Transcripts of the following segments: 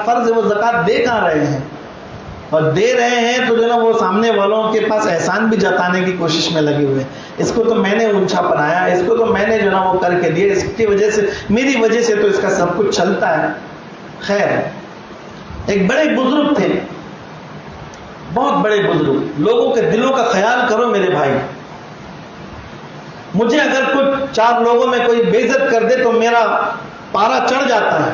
فرض ہے وہ زکوٰۃ دے کہاں رہے ہیں؟ اور دے رہے ہیں تو جو نا وہ سامنے والوں کے پاس احسان بھی جتانے کی کوشش میں لگے ہوئے، اس کو تو میں نے اونچا بنایا، اس کو تو میں نے جو نا وہ کر کے دیا، اس کی وجہ سے، میری وجہ سے تو اس کا سب کچھ چلتا ہے۔ خیر، ایک بڑے بزرگ تھے، بہت بڑے بزرگ، لوگوں کے دلوں کا خیال کرو میرے بھائی۔ مجھے اگر کچھ 4 لوگوں میں کوئی بے عزت کر دے تو میرا پارا چڑھ جاتا ہے،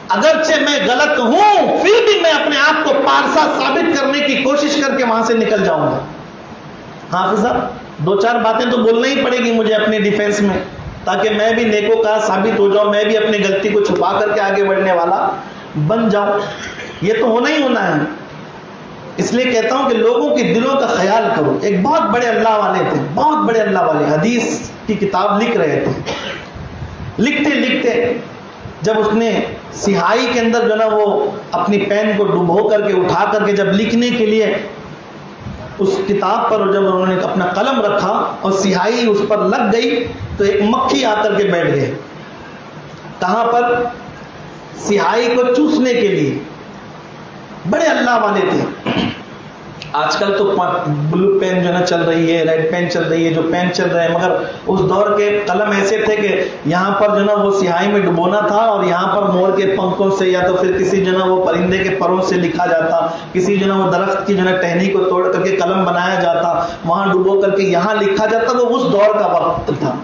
اگرچہ میں غلط ہوں پھر بھی میں اپنے آپ کو پارسا ثابت کرنے کی کوشش کر کے وہاں سے نکل جاؤں گا۔ حافظ صاحب 2-4 باتیں تو بولنا ہی پڑے گی مجھے اپنے ڈیفینس میں، تاکہ میں بھی نیکوکار ثابت ہو جاؤں، میں بھی اپنی غلطی کو چھپا کر کے آگے بڑھنے والا بن جاؤں۔ یہ تو ہونا ہی ہونا ہے۔ اس لیے کہتا ہوں کہ لوگوں کے دلوں کا خیال کرو۔ ایک بہت بڑے اللہ والے تھے، بہت بڑے اللہ والے، حدیث کی کتاب لکھ رہے تھے۔ لکھتے لکھتے جب اس نے سیاہی کے اندر جو نا وہ اپنی پین کو ڈبو کر کے اٹھا کر کے جب لکھنے کے لیے اس کتاب پر جب انہوں نے اپنا قلم رکھا اور سیاہی اس پر لگ گئی تو ایک مکھی آ کر کے بیٹھ گئے۔ کہاں پر؟ سیاہی کو چوسنے کے لیے۔ بڑے اللہ والے تھے۔ آج کل تو بلو پین جو نا چل رہی ہے، ریڈ پین چل رہی ہے، جو پین چل رہے ہیں، مگر اس دور کے قلم ایسے تھے کہ یہاں پر جو نا وہ سیاہی میں ڈبونا تھا اور یہاں پر مور کے پنکھوں سے یا تو پھر کسی جو نا وہ پرندے کے پروں سے لکھا جاتا، کسی جو نا وہ درخت کی جو نا ٹہنی کو توڑ کر کے قلم بنایا جاتا، وہاں ڈبو کر کے یہاں لکھا جاتا۔ وہ اس دور کا وقت تھا۔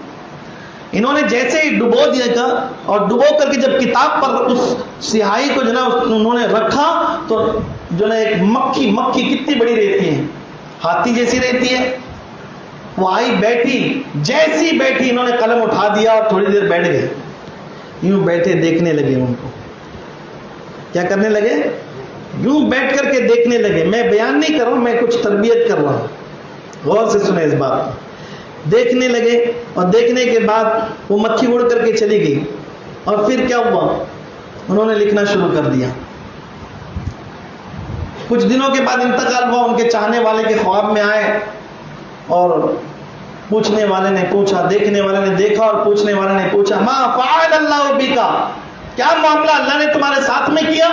انہوں نے جیسے ہی ڈبو دیا تھا اور ڈبو کر کے جب کتاب پر اس سیاہی کو جو نا انہوں نے رکھا تو جو نا ایک مکھی کتنی بڑی رہتی ہے، ہاتھی جیسی رہتی ہے، وہ آئی بیٹھی، جیسی بیٹھی انہوں نے قلم اٹھا دیا اور تھوڑی دیر بیٹھ گئے، یوں بیٹھے دیکھنے لگے۔ ان کو کیا کرنے لگے؟ یوں بیٹھ کر کے دیکھنے لگے۔ میں بیان نہیں کر رہا ہوں، میں کچھ تربیت کر رہا ہوں، غور سے سنیں اس بات کو۔ دیکھنے لگے اور دیکھنے کے بعد وہ مکھی اڑ کر کے چلی گئی اور پھر کیا ہوا؟ انہوں نے لکھنا شروع کر دیا۔ کچھ دنوں کے بعد انتقال ہوا، ان کے چاہنے والے کے خواب میں آئے اور پوچھنے والے نے پوچھا، دیکھنے والے نے دیکھا اور پوچھنے والے نے پوچھا، ما فعل اللہ بکا، کیا معاملہ اللہ نے تمہارے ساتھ میں کیا؟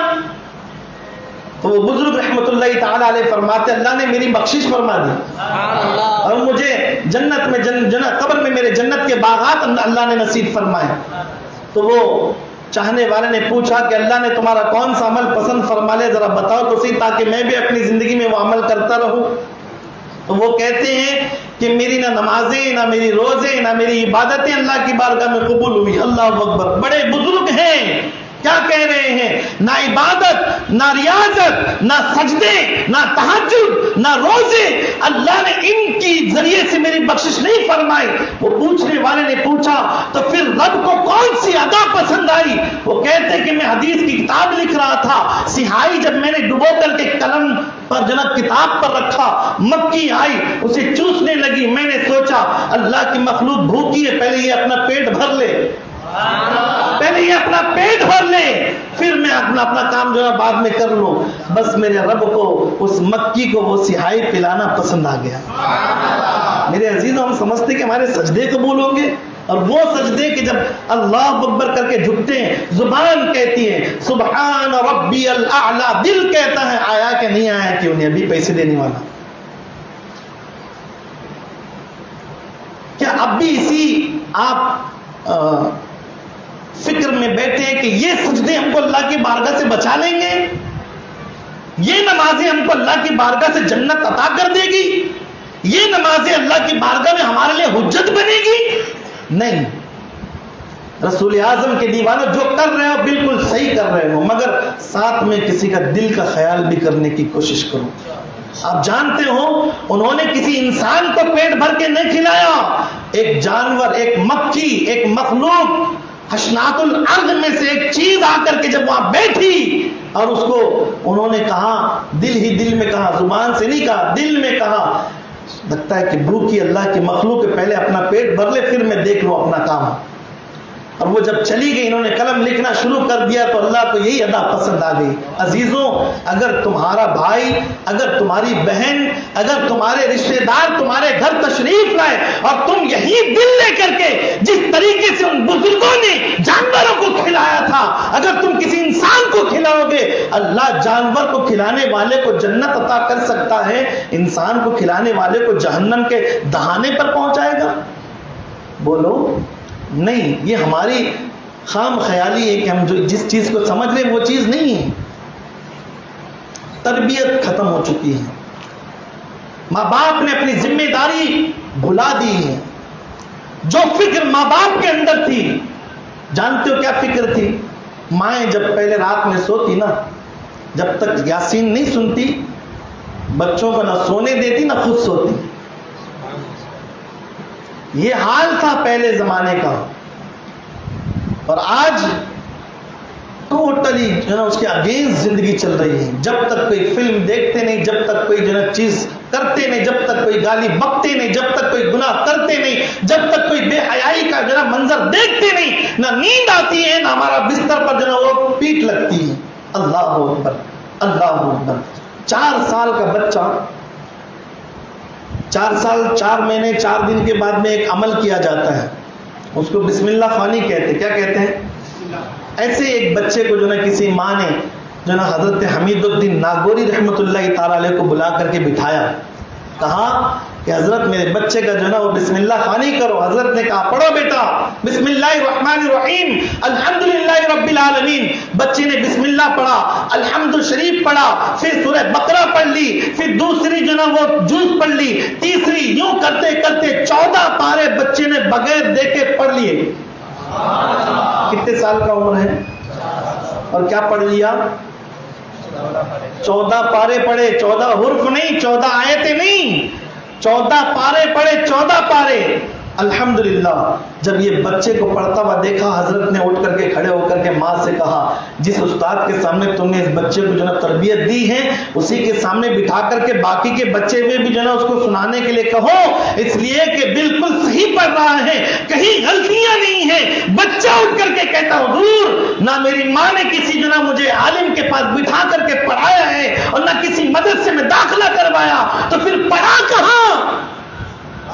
تو وہ بزرگ رحمت اللہ تعالی علیہ فرماتے اللہ نے میری بخشش فرما دی اور مجھے جنت میں قبر میں میرے جنت کے باغات اللہ نے نصیب فرمائے۔ تو وہ چاہنے والے نے پوچھا کہ اللہ نے تمہارا کون سا عمل پسند فرما لے، ذرا بتاؤ تو صحیح تاکہ میں بھی اپنی زندگی میں وہ عمل کرتا رہوں۔ تو وہ کہتے ہیں کہ میری نہ نمازیں، نہ میری روزے، نہ میری عبادتیں اللہ کی بارگاہ میں قبول ہوئی۔ اللہ اکبر، بڑے بزرگ ہیں، کیا کہہ رہے ہیں؟ نہ عبادت، نہ ریاضت، نہ سجدے، نہ تہجد، نہ روزے، اللہ نے ان کی ذریعے سے میری بخشش نہیں فرمائی۔ وہ پوچھنے والے نے پوچھا تو پھر رب کو کون سی ادا پسند آئی؟ وہ کہتے کہ میں حدیث کی کتاب لکھ رہا تھا، سیاہی جب میں نے ڈبو کر کے قلم پر جناب کتاب پر رکھا، مکھی آئی اسے چوسنے لگی، میں نے سوچا اللہ کی مخلوق بھوکی ہے، پہلے یہ اپنا پیٹ بھر لے، پہلے یہ اپنا پیٹ بھر لے، پھر میں اپنا کام جو ہے بعد میں کر لوں۔ بس میرے رب کو اس مکی کو وہ سیاہی پلانا پسند آ گیا۔ میرے عزیزوں، ہم سمجھتے کہ ہمارے سجدے قبول ہوں گے، اور وہ سجدے کہ جب اللہ اکبر کر کے جھکتے ہیں، زبان کہتی ہے سبحان ربی الاعلی، دل کہتا ہے آیا کہ نہیں آیا، کیوں نہیں، ابھی پیسے دینے والا۔ کیا اب بھی اسی آپ فکر میں بیٹھے ہیں کہ یہ سجدے ہم کو اللہ کی بارگاہ سے بچا لیں گے، یہ نمازیں ہم کو اللہ کی بارگاہ سے جنت عطا کر دے گی، یہ نمازیں اللہ کی بارگاہ میں ہمارے لیے حجت بنے گی؟ نہیں۔ رسول اعظم کے دیوانوں، جو کر رہے ہو بالکل صحیح کر رہے ہو، مگر ساتھ میں کسی کا دل کا خیال بھی کرنے کی کوشش کرو۔ آپ جانتے ہو انہوں نے کسی انسان کو پیٹ بھر کے نہیں کھلایا، ایک جانور، ایک مکھی، ایک مخلوق حشنات الارض میں سے ایک چیز آ کر کے جب وہاں بیٹھی اور اس کو انہوں نے کہا، دل ہی دل میں کہا، زبان سے نہیں کہا، دل میں کہا، لگتا ہے کہ بھوکی اللہ کی مخلوق کے پہلے اپنا پیٹ بھر لے پھر میں دیکھ لوں اپنا کام۔ اور وہ جب چلی گئی، انہوں نے قلم لکھنا شروع کر دیا تو اللہ کو یہی ادا پسند آ گئی۔ عزیزوں، اگر تمہارا بھائی، اگر تمہاری بہن، اگر تمہارے رشتہ دار تمہارے گھر تشریف لائے اور تم یہی دل لے کر کے جس طریقے سے ان بزرگوں نے جانوروں کو کھلایا تھا، اگر تم کسی انسان کو کھلاؤ گے، اللہ جانور کو کھلانے والے کو جنت عطا کر سکتا ہے، انسان کو کھلانے والے کو جہنم کے دہانے پر پہنچائے گا؟ بولو نہیں۔ یہ ہماری خام خیالی ہے کہ ہم جو جس چیز کو سمجھ رہے ہیں وہ چیز نہیں ہے۔ تربیت ختم ہو چکی ہے، ماں باپ نے اپنی ذمہ داری بھلا دی ہے۔ جو فکر ماں باپ کے اندر تھی، جانتے ہو کیا فکر تھی؟ مائیں جب پہلے رات میں سوتی نا، جب تک یاسین نہیں سنتی بچوں کو نہ سونے دیتی نہ خود سوتی۔ یہ حال تھا پہلے زمانے کا، اور آج ٹوٹلی جو ہے اس کے اگینسٹ زندگی چل رہی ہے۔ جب تک کوئی فلم دیکھتے نہیں، جب تک کوئی جو ہے چیز کرتے نہیں، جب تک کوئی گالی بکتے نہیں، جب تک کوئی گناہ کرتے نہیں، جب تک کوئی بے حیائی کا جو ہے منظر دیکھتے نہیں، نہ نیند آتی ہے، نہ ہمارا بستر پر جو ہے وہ پیٹ لگتی ہے۔ اللہ اکبر، اللہ اکبر۔ 4 سال کا بچہ، 4 سال 4 مہینے 4 دن کے بعد میں ایک عمل کیا جاتا ہے، اس کو بسم اللہ خوانی کہتے ہیں۔ کیا کہتے ہیں؟ ایسے ایک بچے کو جو ہے کسی ماں نے جو ہے حضرت حمید الدین ناگوری رحمۃ اللہ تعالی علیہ کو بلا کر کے بٹھایا، کہا کہ حضرت میرے بچے کا جو ہے نا وہ بسم اللہ خوانی کرو۔ حضرت نے کہا پڑھو بیٹا بسم اللہ الرحمن الرحیم الحمدللہ رب العالمین۔ بچے نے بسم اللہ پڑھا، الحمد شریف پڑھا، پھر سورہ بقرہ پڑھ لی، پھر دوسری جو نا وہ جز پڑھ لی، تیسری، یوں کرتے کرتے 14 پارے بچے نے بغیر دیکھے پڑھ لیے۔ کتنے سال کا عمر ہے؟ اور کیا پڑھ لیا؟ 14 پارے پڑھے، 14 حرف نہیں، 14 آیتیں نہیں، 14 پارے پڑھے، 14 پارے۔ الحمدللہ جب یہ بچے کو پڑھتا ہوا دیکھا، حضرت نے اٹھ کر کے کھڑے ہو کر کے ماں سے کہا جس استاد کے سامنے تم نے اس بچے کو جو ہے تربیت دی ہے اسی کے سامنے بٹھا کر کے باقی کے بچے میں بھی جو ہے اس کو سنانے کے لیے کہو، اس لیے کہ بالکل صحیح پڑھ رہا ہے، کہیں غلطیاں نہیں ہیں۔ بچہ اٹھ کر کے کہتا حضور نہ میری ماں نے کسی جو ہے مجھے عالم کے پاس بٹھا کر کے پڑھایا ہے اور نہ کسی مدرسے میں داخلہ کروایا، تو پھر پڑھا کہاں؟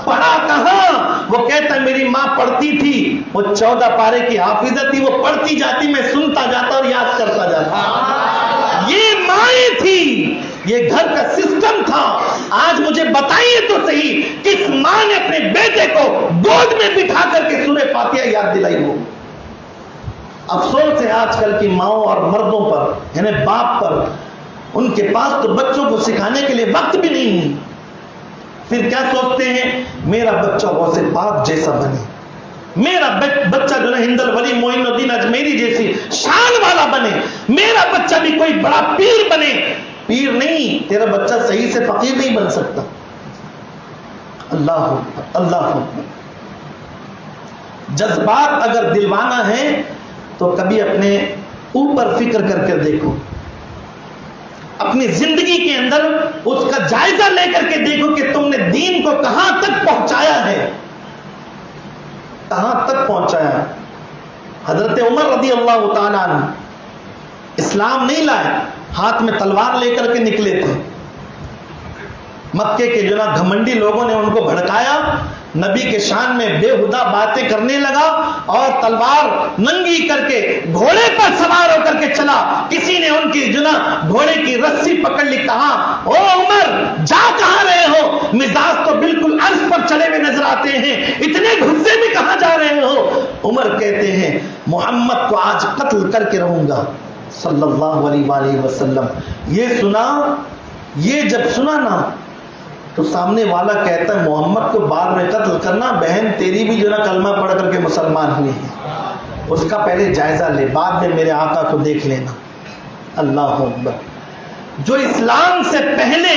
پڑھا کہاں؟ وہ کہتا ہے میری ماں پڑھتی تھی، وہ 14 پارے کی حافظہ تھی، وہ پڑھتی جاتی، میں سنتا جاتا اور یاد کرتا جاتا۔ یہ مائیں تھی، یہ گھر کا سسٹم تھا۔ آج مجھے بتائیے تو صحیح کس ماں نے اپنے بیٹے کو گود میں بٹھا کر کے سورہ فاتحہ یاد دلائی ہو؟ افسوس ہے آج کل کی ماؤں اور مردوں پر، یعنی باپ پر، ان کے پاس تو بچوں کو سکھانے کے لیے وقت بھی نہیں ہے۔ پھر کیا سوچتے ہیں؟ میرا بچہ غوث پاک جیسا بنے، میرا بچہ جو ہے ہند الولی معین الدین اجمیری جیسی شان والا بنے، میرا بچہ بھی کوئی بڑا پیر بنے۔ پیر نہیں، تیرا بچہ صحیح سے فقیر نہیں بن سکتا۔ اللہ اکبر، اللہ اکبر۔ جذبات اگر دلوانا ہے تو کبھی اپنے اوپر فکر کر کے دیکھو، اپنی زندگی کے اندر اس کا جائزہ لے کر کے دیکھو کہ تم نے دین کو کہاں تک پہنچایا ہے، کہاں تک پہنچایا۔ حضرت عمر رضی اللہ تعالیٰ عنہ اسلام نہیں لائے، ہاتھ میں تلوار لے کر کے نکلے تھے۔ مکے کے جو نا گھمنڈی لوگوں نے ان کو بھڑکایا، نبی کے شان میں بےہودہ باتیں کرنے لگا اور تلوار ننگی کر کے گھوڑے پر سوار ہو کر کے چلا۔ کسی نے ان کی جو نا گھوڑے کی رسی پکڑ لی، کہا او عمر جا کہاں رہے ہو؟ مزاج تو بالکل عرش پر چڑھے ہوئے نظر آتے ہیں، اتنے غصے میں کہاں جا رہے ہو؟ عمر کہتے ہیں محمد کو آج قتل کر کے رہوں گا صلی اللہ علیہ وآلہ وسلم۔ یہ جب سنا نا تو سامنے والا کہتا ہے محمد کو بعد میں قتل کرنا، بہن تیری بھی جو نا کلمہ پڑھ کر کے مسلمان ہوئی ہے، اس کا پہلے جائزہ لے، بعد میں میرے آقا کو دیکھ لینا۔ اللہ اکبر۔ جو اسلام سے پہلے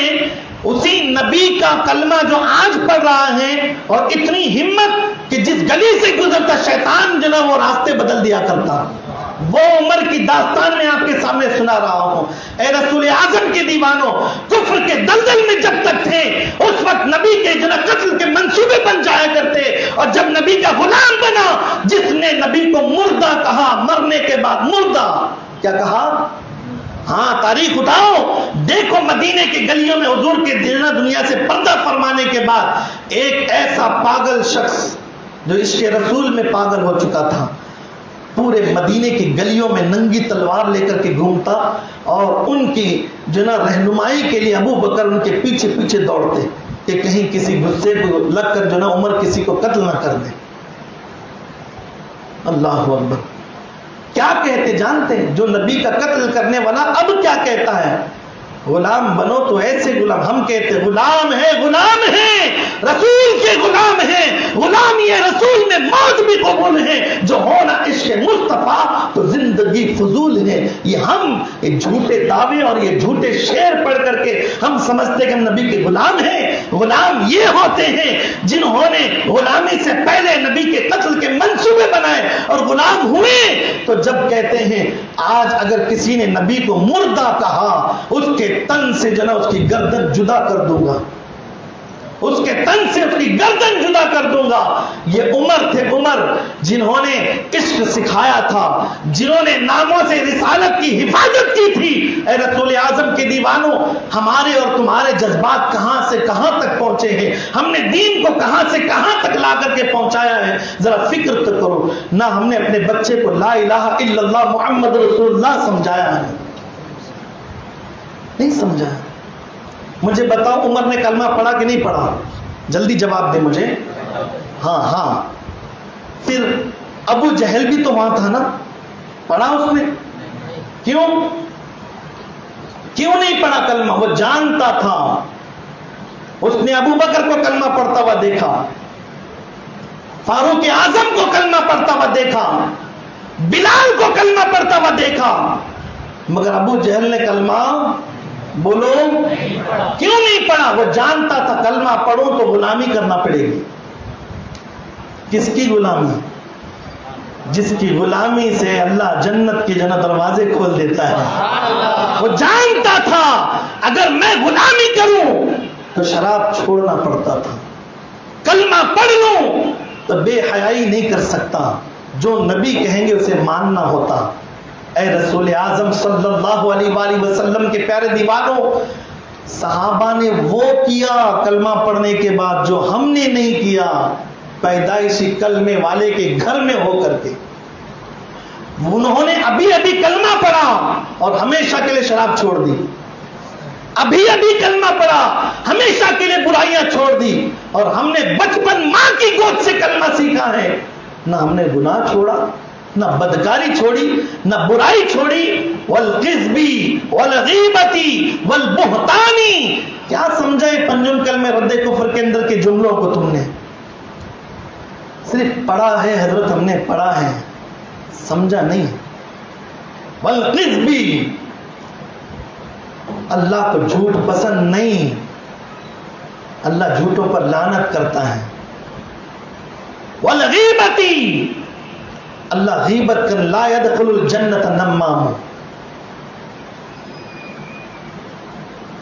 اسی نبی کا کلمہ جو آج پڑھ رہا ہے، اور اتنی ہمت کہ جس گلی سے گزرتا شیطان جو نا وہ راستے بدل دیا کرتا، وہ عمر کی داستان میں آپ کے سامنے سنا رہا ہوں۔ اے رسول اعظم کے دیوانوں، کفر کے دلدل میں جب تک تھے اس وقت نبی کے جو قتل کے منصوبے بن جایا کرتے، اور جب نبی کا غلام نا جس نے نبی کو مردہ کہا، مرنے کے بعد مردہ کیا کہا؟ ہاں تاریخ اٹھاؤ، دیکھو مدینے کی گلیوں میں حضور کے دنیا سے پردہ فرمانے کے بعد ایک ایسا پاگل شخص جو عشق رسول میں پاگل ہو چکا تھا، پورے مدینے کی گلیوں میں ننگی تلوار لے کر کے گھومتا، اور ان کی جو نا رہنمائی کے لیے ابو بکر ان کے پیچھے پیچھے دوڑتے کہ کہیں کسی غصے کو لگ کر جو نا عمر کسی کو قتل نہ کر دے۔ اللہ اکبر، کیا کہتے جانتے ہیں؟ جو نبی کا قتل کرنے والا اب کیا کہتا ہے؟ غلام بنو تو ایسے غلام، ہم کہتے غلام ہے، غلام ہے، رسول کے غلام ہے، غلامی رسول میں موت بھی قبول ہے، جو ہونا عشق مصطفیٰ تو زندگی فضول ہے۔ یہ ہم یہ جھوٹے دعوے اور یہ جھوٹے شعر پڑھ کر کے ہم سمجھتے کہ ہم نبی کے غلام ہیں۔ غلام یہ ہوتے ہیں جنہوں نے غلامی سے پہلے نبی کے قتل کے منصوبے بنائے، اور غلام ہوئے تو جب کہتے ہیں آج اگر کسی نے نبی کو مردہ کہا، اس کے تن سے جنا اس کی گردن جدا کر دوں گا، اس کے تن سے اس کی گردن جدا کر دوں گا۔ یہ عمر تھے، عمر جنہوں نے عشق سکھایا تھا، جنہوں نے ناموں سے رسالت کی حفاظت کی تھی۔ اے رسول اعظم کے دیوانوں، ہمارے اور تمہارے جذبات کہاں سے کہاں تک پہنچے ہیں، ہم نے دین کو کہاں سے کہاں تک لا کر کے پہنچایا ہے، ذرا فکر تو کرو۔ نہ ہم نے اپنے بچے کو لا الہ الا اللہ محمد رسول اللہ سمجھایا ہے، نہیں سمجھا۔ مجھے بتاؤ عمر نے کلمہ پڑھا کہ نہیں پڑھا؟ جلدی جواب دے مجھے۔ ہاں۔ پھر ابو جہل بھی تو وہاں تھا نا، پڑھا اس نے؟ کیوں نہیں پڑھا کلمہ؟ وہ جانتا تھا۔ اس نے ابو بکر کو کلمہ پڑھتا ہوا دیکھا، فاروق اعظم کو کلمہ پڑھتا ہوا دیکھا، بلال کو کلمہ پڑھتا ہوا دیکھا، مگر ابو جہل نے کلمہ بولو کیوں نہیں پڑھا؟ وہ جانتا تھا کلمہ پڑھوں تو غلامی کرنا پڑے گی۔ کس کی غلامی؟ جس کی غلامی سے اللہ جنت کے دروازے کھول دیتا ہے۔ وہ جانتا تھا اگر میں غلامی کروں تو شراب چھوڑنا پڑتا تھا، کلمہ پڑھ لوں تو بے حیائی نہیں کر سکتا، جو نبی کہیں گے اسے ماننا ہوتا۔ اے رسول اعظم صلی اللہ علیہ وآلہ وسلم کے پیارے دیوانوں، صحابہ نے وہ کیا کلمہ پڑھنے کے بعد جو ہم نے نہیں کیا، پیدائشی کلمے والے کے گھر میں ہو کر کے۔ انہوں نے ابھی ابھی کلمہ پڑھا اور ہمیشہ کے لیے شراب چھوڑ دی، ابھی ابھی کلمہ پڑھا ہمیشہ کے لیے برائیاں چھوڑ دی، اور ہم نے بچپن ماں کی گود سے کلمہ سیکھا ہے، نہ ہم نے گناہ چھوڑا، نہ بدکاری چھوڑی، نہ برائی چھوڑی۔ والکذبی والغیبتی والبہتانی، کیا سمجھا ہے پنجم کلمہ رد کفر کے اندر کے جملوں کو؟ تم نے صرف پڑھا ہے حضرت، ہم نے پڑھا ہے، سمجھا نہیں۔ والکذبی، اللہ کو جھوٹ پسند نہیں، اللہ جھوٹوں پر لعنت کرتا ہے۔ والغیبتی، اللہ غیبت کر، لا يدخل الجنت نمام،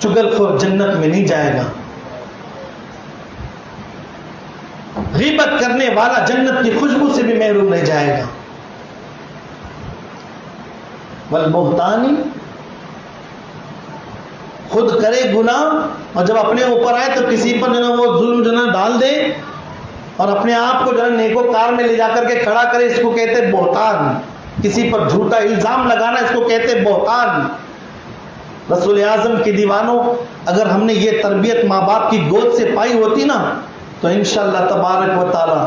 چگل خور جنت میں نہیں جائے گا۔ غیبت کرنے والا جنت کی خوشبو سے بھی محروم رہ جائے گا۔ والبہتانی، خود کرے گناہ اور جب اپنے اوپر آئے تو کسی پر جو نا وہ ظلم جو نا ڈال دے اور اپنے آپ کو جو ہے نیکوکار میں لے جا کر کے کھڑا کرے، اس کو کہتے بہتان۔ کسی پر جھوٹا الزام لگانا، اس کو کہتے بہتان۔ رسول اعظم کے دیوانوں، اگر ہم نے یہ تربیت ماں باپ کی گود سے پائی ہوتی نا تو انشاءاللہ تبارک و تعالی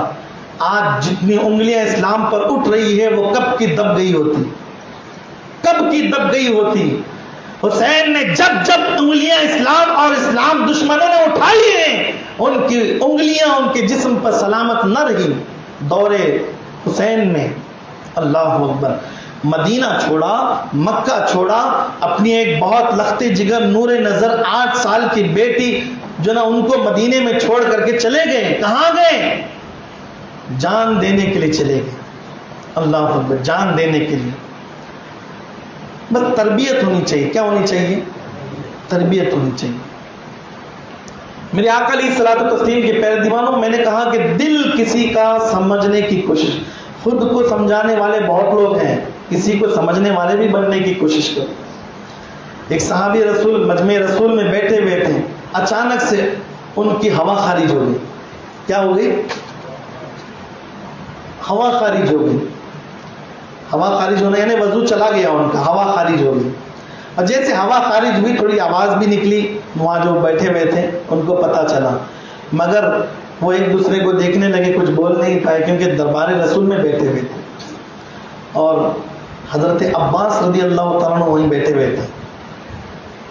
آج جتنی انگلیاں اسلام پر اٹھ رہی ہے وہ کب کی دب گئی ہوتی، کب کی دب گئی ہوتی۔ حسین نے جب جب انگلیاں اسلام اور اسلام دشمنوں نے اٹھائی ہیں، ان کی انگلیاں ان کے جسم پر سلامت نہ رہی۔ دور حسین میں اللہ اکبر، مدینہ چھوڑا، مکہ چھوڑا، اپنی ایک بہت لخت جگر نور نظر 8 سال کی بیٹی جو نا ان کو مدینے میں چھوڑ کر کے چلے گئے۔ کہاں گئے؟ جان دینے کے لیے چلے گئے۔ اللہ اکبر، جان دینے کے لیے۔ بس تربیت ہونی چاہیے۔ کیا ہونی چاہیے؟ تربیت ہونی چاہیے۔ میرے آقا علیہ الصلوۃ والتسلیم کے پیارے دیوانوں، میں نے کہا کہ دل کسی کا سمجھنے کی کوشش. خود کو سمجھانے والے بہت لوگ ہیں, کسی کو سمجھنے والے بھی بننے کی کوشش کرو. ایک صحابی رسول مجمع رسول میں بیٹھے ہوئے تھے, اچانک سے ان کی ہوا خارج ہو گئی. کیا ہو گئی؟ ہوا خارج ہو گئی. ہوا خارج ہونا یعنی وضو چلا گیا ان کا, ہوا خارج ہو گئی. اور جیسے ہوا خارج ہوئی تھوڑی آواز بھی نکلی, وہاں جو بیٹھے ہوئے تھے ان کو پتہ چلا, مگر وہ ایک دوسرے کو دیکھنے لگے, کچھ بول نہیں پائے کیونکہ دربار رسول میں بیٹھے ہوئے تھے. اور حضرت عباس رضی اللہ تعالیٰ عنہ وہیں بیٹھے ہوئے تھے.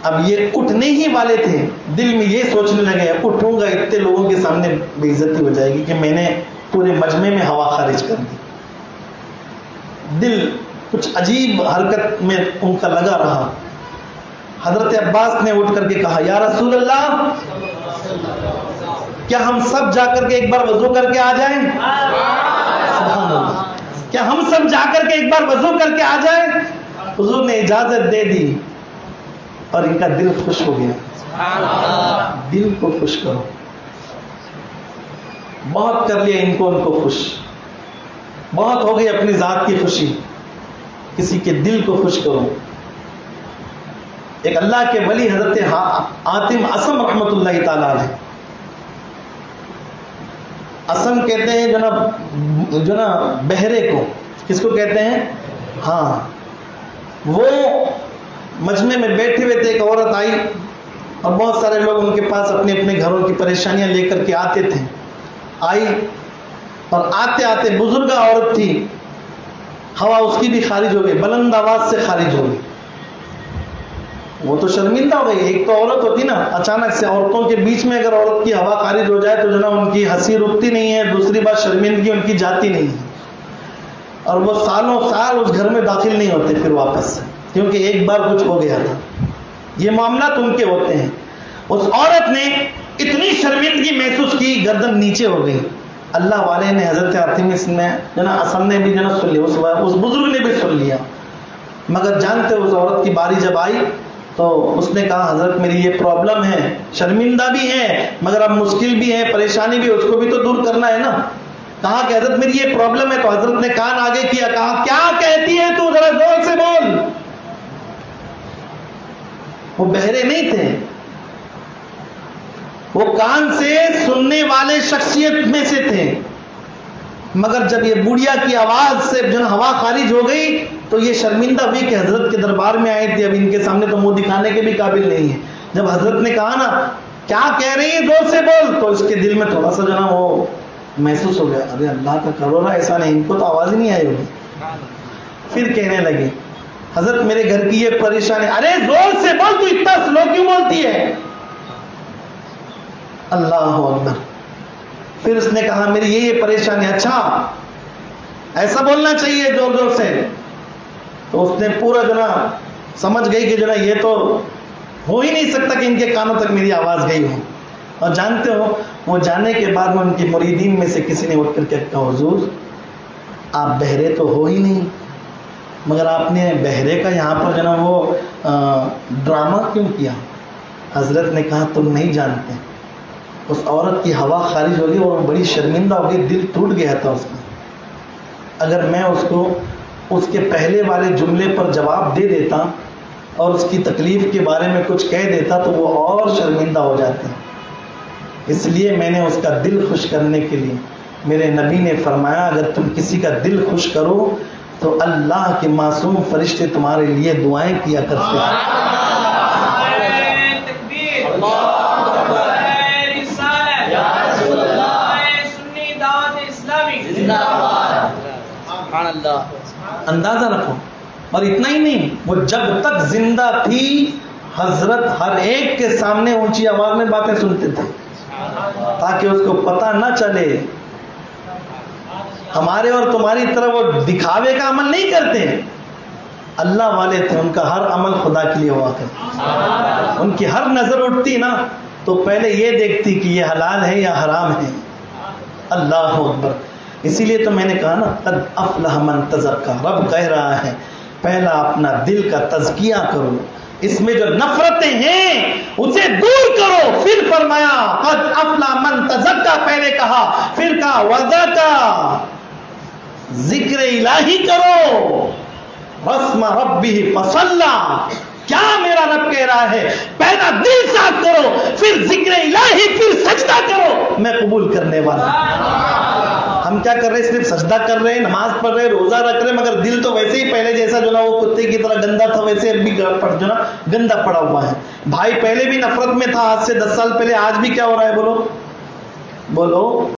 اب یہ اٹھنے ہی والے تھے, دل میں یہ سوچنے لگے اٹھوں گا اتنے لوگوں کے سامنے بے عزتی ہو جائے گی کہ میں نے پورے مجمع میں ہوا خارج کر دی. دل کچھ عجیب حرکت میں ان کا لگا رہا. حضرت عباس نے اٹھ کر کے کہا, یا رسول اللہ, کیا ہم سب جا کر کے ایک بار وضو کر کے آ جائیں؟ سبحان اللہ, کیا ہم سب جا کر کے ایک بار وضو کر کے آ جائیں؟ حضور نے اجازت دے دی اور ان کا دل خوش ہو گیا. دل کو خوش کرو. بہت کر لیا ان کو خوش, بہت ہو گئی اپنی ذات کی خوشی, کسی کے دل کو خوش کرو. ایک اللہ کے ولی حضرت عاطم اسم رحمت اللہ تعالی علیہ, اسم کہتے ہیں جو نا بہرے کو, کس کو کہتے ہیں؟ ہاں, وہ مجمع میں بیٹھے ہوئے تھے, ایک عورت آئی اور بہت سارے لوگ ان کے پاس اپنے اپنے گھروں کی پریشانیاں لے کر کے آتے تھے. آئی اور آتے آتے بزرگہ عورت تھی, ہوا اس کی بھی خارج ہو گئی, بلند آواز سے خارج ہو گئی. وہ تو شرمندہ ہو گئی. ایک تو عورت ہوتی نا, اچانک سے عورتوں کے بیچ میں اگر عورت کی ہوا خارج ہو جائے تو جو نا ان کی ہنسی رکتی نہیں ہے, دوسری بات شرمندگی ان کی جاتی نہیں ہے, اور وہ سالوں سال اس گھر میں داخل نہیں ہوتے پھر واپس سے, کیونکہ ایک بار کچھ ہو گیا تھا. یہ معاملات ان کے ہوتے ہیں. اس عورت نے اتنی شرمندگی محسوس کی, گردن نیچے ہو گئی. اللہ والے نے حضرت عاطم اسم نے بھی سن لیا, اس بزرگ نے بھی سن لیا. مگر جانتے اس عورت کی باری جب آئی تو اس نے کہا, حضرت میری یہ پرابلم ہے, شرمندہ بھی ہے مگر اب مشکل بھی ہے, پریشانی بھی, اس کو بھی تو دور کرنا ہے نا. کہا کہ حضرت میری یہ پرابلم ہے. تو حضرت نے کان آگے کیا, کہا کیا کہتی ہے تو, ذرا زور سے بول. وہ بہرے نہیں تھے, وہ کان سے سننے والے شخصیت میں سے تھے, مگر جب یہ بوڑھیا کی آواز سے جو ہوا خارج ہو گئی تو یہ شرمندہ ہوئی کہ حضرت کے دربار میں آئے تھے, اب ان کے سامنے تو منہ دکھانے کے بھی قابل نہیں ہے. جب حضرت نے کہا نا کیا کہہ رہی ہے, زور سے بول, تو اس کے دل میں تھوڑا سا جو نا وہ محسوس ہو گیا, ارے اللہ کا کرو نا, ایسا نہیں, ان کو تو آواز ہی نہیں آئی ہوگی. پھر کہنے لگے, حضرت میرے گھر کی یہ پریشانی. ارے زور سے بول, تو اتنا سلو کیوں بولتی ہے؟ اللہ اکبر. پھر اس نے کہا میری یہ پریشانی. اچھا ایسا بولنا چاہیے زور زور سے. تو اس نے پورا جو نا سمجھ گئی کہ جو نا یہ تو ہو ہی نہیں سکتا کہ ان کے کانوں تک میری آواز گئی ہو. اور جانتے ہو وہ جانے کے بعد میں ان کی مریدین میں سے کسی نے اٹھ کر کے کہا, حضور آپ بہرے تو ہو ہی نہیں, مگر آپ نے بہرے کا یہاں پر جو نا وہ ڈرامہ کیوں کیا؟ حضرت نے کہا تم نہیں جانتے. اس عورت کی ہوا خارج ہو گئی اور وہ بڑی شرمندہ ہو گئی, دل ٹوٹ گیا تھا اس کا. اگر میں اس کو اس کے پہلے والے جملے پر جواب دے دیتا اور اس کی تکلیف کے بارے میں کچھ کہہ دیتا تو وہ اور شرمندہ ہو جاتے. اس لیے میں نے اس کا دل خوش کرنے کے لیے, میرے نبی نے فرمایا اگر تم کسی کا دل خوش کرو تو اللہ کے معصوم فرشتے تمہارے لیے دعائیں کیا کرتے ہیں. اندازہ رکھو. اور اتنا ہی نہیں, وہ جب تک زندہ تھی حضرت ہر ایک کے سامنے اونچی آواز میں باتیں سنتے تھے تاکہ اس کو پتہ نہ چلے. ہمارے اور تمہاری طرح وہ دکھاوے کا عمل نہیں کرتے, اللہ والے تھے, ان کا ہر عمل خدا کے لیے ہوا کرتا. ان کی ہر نظر اٹھتی نا تو پہلے یہ دیکھتی کہ یہ حلال ہے یا حرام ہے. اللہ اکبر. اسی لیے تو میں نے کہا نا قد افلح من تزکا, رب کہہ رہا ہے پہلا اپنا دل کا تزکیہ کرو, اس میں جو نفرتیں ہیں اسے دور کرو. پھر فرمایا قد افلا من تزکا، پہلے کہا، پھر کہا وزکا، ذکر الہی کرو. رسم ربہ فصلی، کیا میرا رب کہہ رہا ہے؟ پہلا دل صاف کرو، پھر ذکر الہی، پھر سجدہ کرو، میں قبول کرنے والا. ہم کیا کر رہے ہیں؟ صرف سجدہ کر رہے ہیں، نماز پڑھ رہے ہیں، روزہ رکھ رہے ہیں، مگر دل تو ویسے ہی پہلے جیسا جو نا وہ کتے کی طرح گندا تھا، ویسے اب بھی جو نا گندا پڑا ہوا ہے. بھائی پہلے بھی نفرت میں تھا، آج سے 10 سال پہلے، آج بھی کیا ہو رہا ہے؟ بولو.